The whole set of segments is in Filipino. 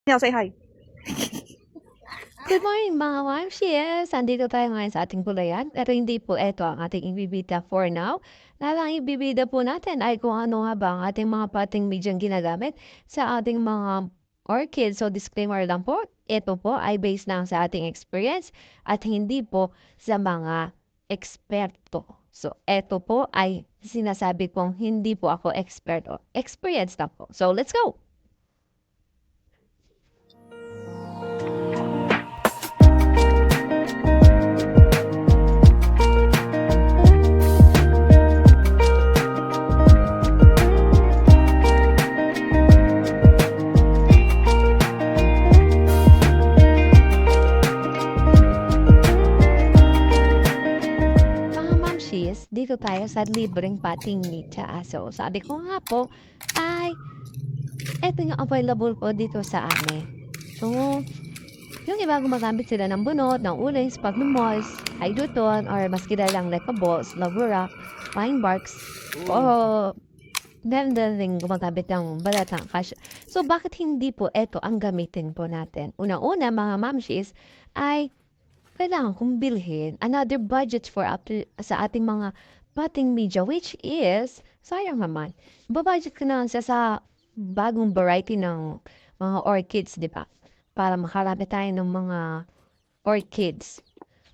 Now say hi. Good morning mga Wamshies! Andito tayo ngayon sa ating gulayan. Pero hindi po ito ang ating ibibida for now. Nalang ibibida po natin ay kung ano nga ba ang ating mga pating medyang ginagamit sa ating mga orchids. So disclaimer lang po, ito po ay based lang sa ating experience at hindi po sa mga eksperto. So ito po ay sinasabi kong hindi po ako expert o experience lang po. So let's go! Mga mamshis, dito tayo sa libreng pating meat sa aso. Sabi ko nga po, ay, eto yung available po dito sa amin. So, yung iba gumagamit sila ng bunot, ng uling, sphagnum moss, hydroton, or mas kilalang lecaballs, lavurak, pine barks, o meron din rin gumagamit ng balatang kasya. So, bakit hindi po eto ang gamitin po natin? Una-una, mga mamshis, ay kailangan kong bilhin another budget for sa ating mga pating media, which is, sayang naman, babudget ko na lang siya sa bagong variety ng mga orchids, di ba? Para makarami tayo ng mga orchids.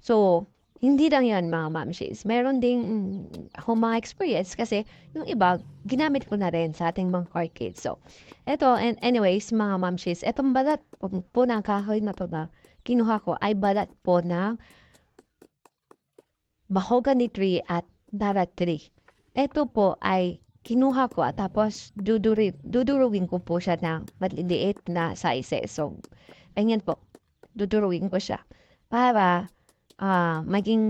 So, hindi lang yan mga mamshis. Meron ding ako mga experience kasi yung iba, ginamit ko na rin sa ating mga orchids. So, eto, and anyways, mga mamshis, etong balat po ng kahoy na to na kinuha ko ay balat po ng mahogany tree at dara tree. Ito po ay kinuha ko at tapos duduruwin ko po siya ng maliliit na sizes. So, ganyan po. Duduruwin ko siya para maging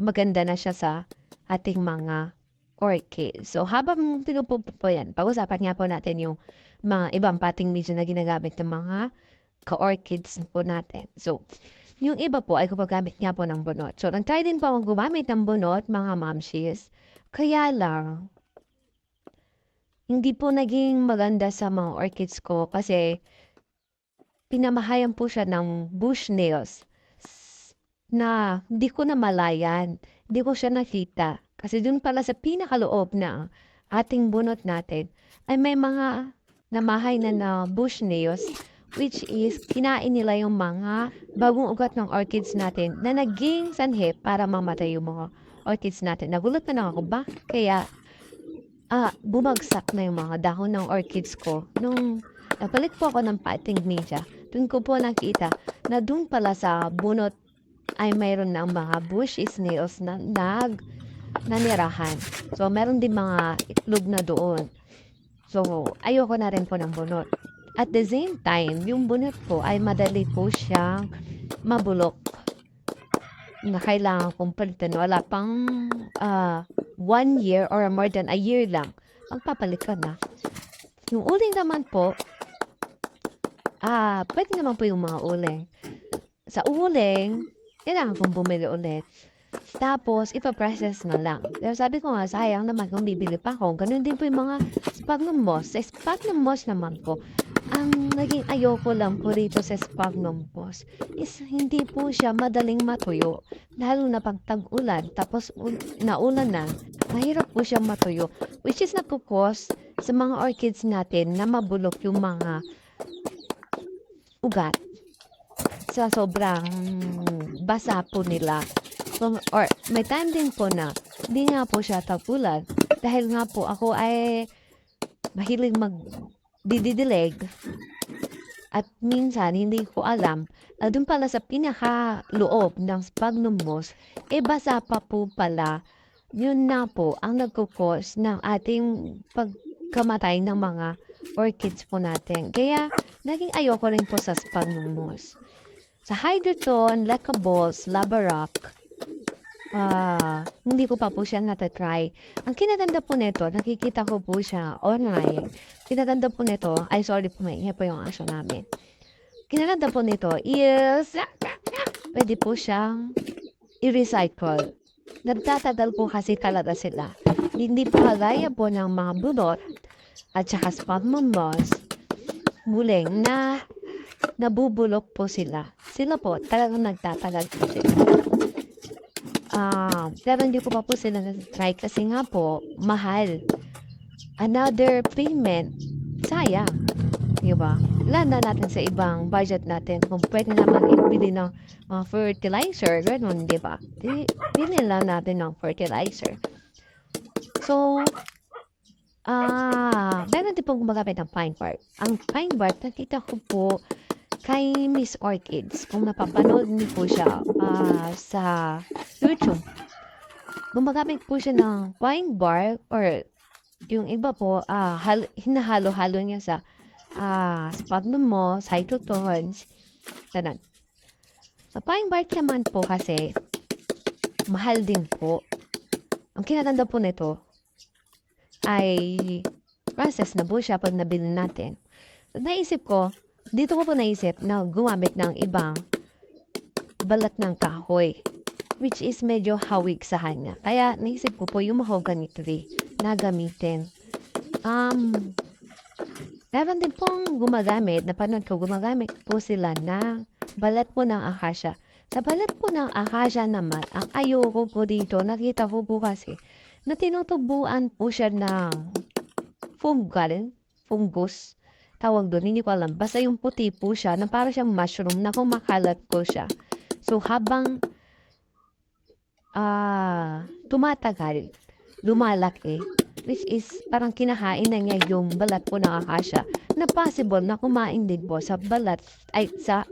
maganda na siya sa ating mga orchids. So, habang pinupupo po yan, pag-usapan nga po natin yung mga ibang pating media na ginagamit ng mga ka-orchids po natin. So, yung iba po ay gumagamit nga po ng bunot. So, nag-try din po akong gumamit ng bunot, mga mamshis. Kaya lang, hindi po naging maganda sa mga orchids ko kasi pinamahayan po siya ng bush nails na hindi ko na malayan. Hindi ko siya nakita. Kasi dun pala sa pinakaloob na ating bunot natin ay may mga namahay na bush nails which is kinain nila yung mga bagong ugat ng orchids natin na naging sanhi para mamatay yung mga orchids natin. Nagulat na lang ako ba? Kaya bumagsak na yung mga dahon ng orchids ko. Nung napalit po ako ng potting media, dun ko po nakita na dun pala sa bunot ay mayroon ng mga bush snails na nanirahan. So, meron din mga itlog na doon. So, ayoko na rin po ng bunot. At the same time, yung bunot po ay madali po siyang mabulok na kailangan kong palitan. Wala pang 1 year or more than a year lang. Magpapalit ka na. Yung uling naman po, pwede naman po yung mga uling. Sa uling, kailangan kong bumili ulit. Tapos, ipaprocess na lang. Pero sabi ko nga, sayang naman kung bibili pa ako. Ganun din po yung mga sphagnum moss. Sa sphagnum moss naman po, ang naging ayoko lang po rito sa sphagnum moss is hindi po siya madaling matuyo. Lalo na pag tag-ulan, tapos naulan na, mahirap po siya matuyo. Which is nagkukos sa mga orchids natin na mabulok yung mga ugat sa sobrang basa po nila. So, or may time din po na hindi nga po siya tag-ulan dahil nga po ako ay mahilig magdididilig at minsan hindi ko alam na dun pala sa pinaka-loob ng sphagnum moss basa pa po pala. Yun na po ang nagkukos ng ating pagkamatay ng mga orchids po natin. Kaya naging ayoko rin po sa sphagnum moss. Sa hydroton, lecaballs, labarak, hindi ko pa po siya natatry. Ang kinaganda po nito, nakikita ko po siya online. Kinaganda po nito, ay sorry po, may po yung aso namin. Kinaganda po nito is, pwede po siyang i-recycle. Nagtatagal po kasi talaga sila. Hindi po kagaya po ng mga bunot at saka sphagnum moss, muling na nabubulok po sila. Sila po, talagang nagtatagal po sila. Pero hindi ko pa po sila na-try kasi nga po, mahal. Another payment, sayang. Di ba? Lalo na natin sa ibang budget natin. Kung pwede naman ibili ng fertilizer, gano'n, di ba? Bili lang natin ng fertilizer. So, meron din pong gumagamit ng pine bark. Ang pine bark, nakita ko po kay Miss Orchids. Kung napapanood niyo po siya sa YouTube, gumagamit po siya ng pine bark or yung iba po, hinahalo-halo niya sa sphagnum moss, cytotones, ganun. Sa pine bark naman po kasi, mahal din po. Ang kinaganda po nito ay process na po siya pag nabili natin. So, naisip ko, dito ko po naisip na gumamit ng ibang balat ng kahoy, which is medyo hawig sa kanya. Kaya naisip ko po yung mahogany tree na gamitin. Meron din pong gumagamit, napanood ko, gumagamit po sila ng balat po ng akasya. Sa balat po ng akasya naman, ang ayoko po dito, nakita ko po kasi, na tinutubuan po siya ng fungus, tawag doon, hindi ko alam. Basta yung puti po siya, na parang siyang mushroom, na kumakalat po siya. So, habang tumatagal, lumalaki, which is parang kinahain na niya yung balat po ng akasya, na possible na kumain din po sa balat, ay sa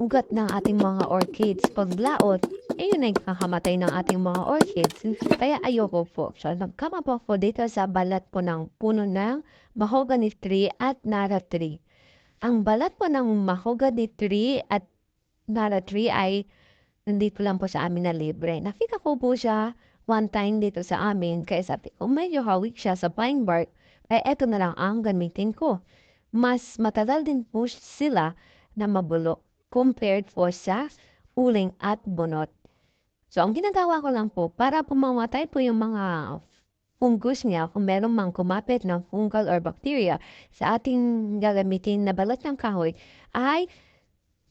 ugat ng ating mga orchids. Pag laot, yun ay kakamatay ng ating mga orchids. Kaya ayoko po. So, nagkama po ako dito sa balat po ng puno ng mahogany tree at nara tree. Ang balat po ng mahogany tree at nara tree ay nandito lang po sa amin na libre. Nakita ko po siya one time dito sa amin. Kaya sabi ko, medyo hawig siya sa pine bark. Kaya eto na lang ang gamitin ko. Mas matagal din po sila na mabulok compared po sa uling at bunot. So, ang ginagawa ko lang po, para pumamatay po yung mga fungus niya, kung meron mang kumapit ng fungal or bacteria sa ating gagamitin na balat ng kahoy, ay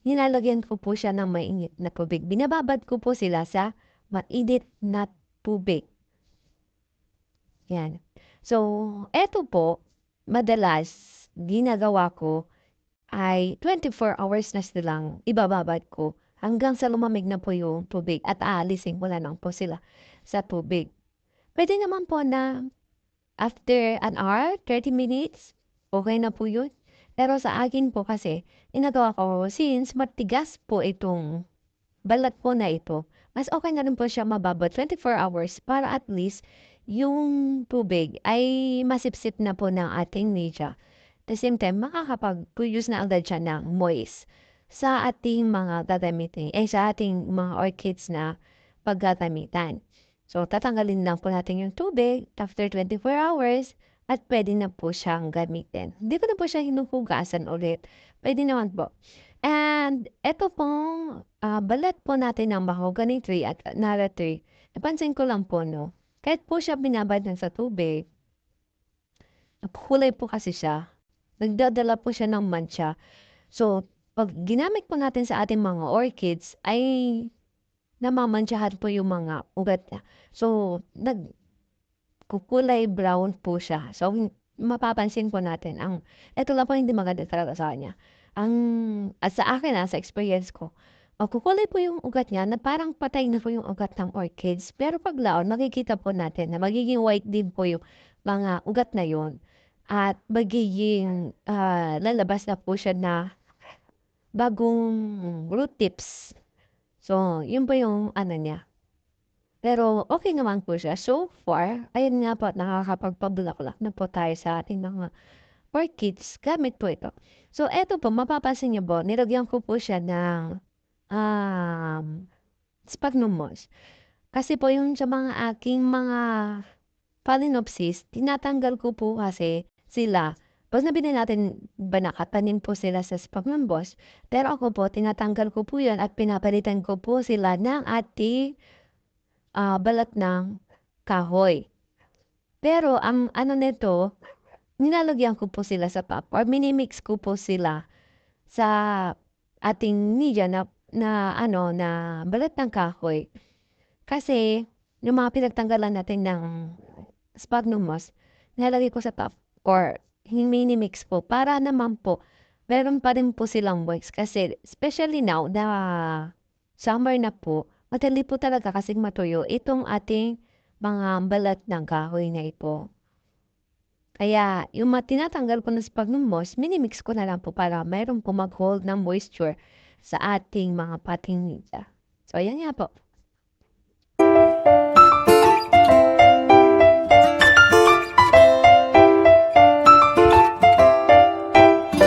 nilalagyan ko po siya ng mainit na tubig. Binababad ko po sila sa mainit na tubig. Yan. So, eto po, madalas ginagawa ko ay 24 hours na silang ibababad ko hanggang sa lumamig na po yung tubig at aalisin ko na lang po sila sa tubig. Pwede naman po na after an hour, 30 minutes, okay na po yun. Pero sa akin po kasi, ginagawa ko, since matigas po itong balat po na ito, mas okay na rin po siya mababad 24 hours para at least yung tubig ay masipsip na po ng ating media. At the same time, makakapag-produce na agad siya ng moist sa ating mga gagamitin, sa ating mga orchids na paggagamitan. So, tatanggalin lang po natin yung tubig after 24 hours at pwede na po siyang gamitin. Hindi ko na po siya hinuhugasan ulit. Pwede naman po. And eto pong balat po natin ng mahogany tree at nara tree. Napansin ko lang po, no? Kahit po siya binabad na sa tubig, kulay po kasi siya. Nagdadala po siya ng mancha. So, pag ginamit po natin sa ating mga orchids, ay namamantsahan po yung mga ugat niya. So, nagkukulay brown po siya. So, mapapansin po natin, eto lang po hindi maganda talaga sa kanya. At sa akin, sa experience ko, magkukulay po yung ugat niya na parang patay na po yung ugat ng orchids. Pero pag laon, makikita po natin na magiging white din po yung mga ugat na yon. At magiging lalabas na po siya na bagong root tips. So, yun po yung niya. Pero okay naman po siya. So far, ayun nga po, nakakapagpabulaklak na po tayo sa ating mga orchids gamit po ito. So, eto po, mapapansin niyo po, nilagyan ko po siya ng sphagnum moss. Kasi po yung sa mga aking mga phalaenopsis, tinatanggal ko po kasi sila. Pag nabili natin, nakatanim po sila sa sphagnum moss. Pero ako po, tinatanggal ko po yan at pinapalitan ko po sila ng ating balat ng kahoy. Pero ang nito, nilalagyan ko po sila sa pap or minimix ko po sila sa ating media na balat ng kahoy. Kasi yung mga pinagtanggalan natin ng sphagnum moss, nilalagay ko sa top or minimix po para naman po meron pa rin po silang wax kasi especially now na summer na po, madali po talaga kasing matuyo itong ating mga balat ng kahoy na ito. Kaya yung tinatanggal ko na sphagnum moss, minimix ko na lang po para meron po mag-hold ng moisture sa ating mga potting media. So ayan nga po.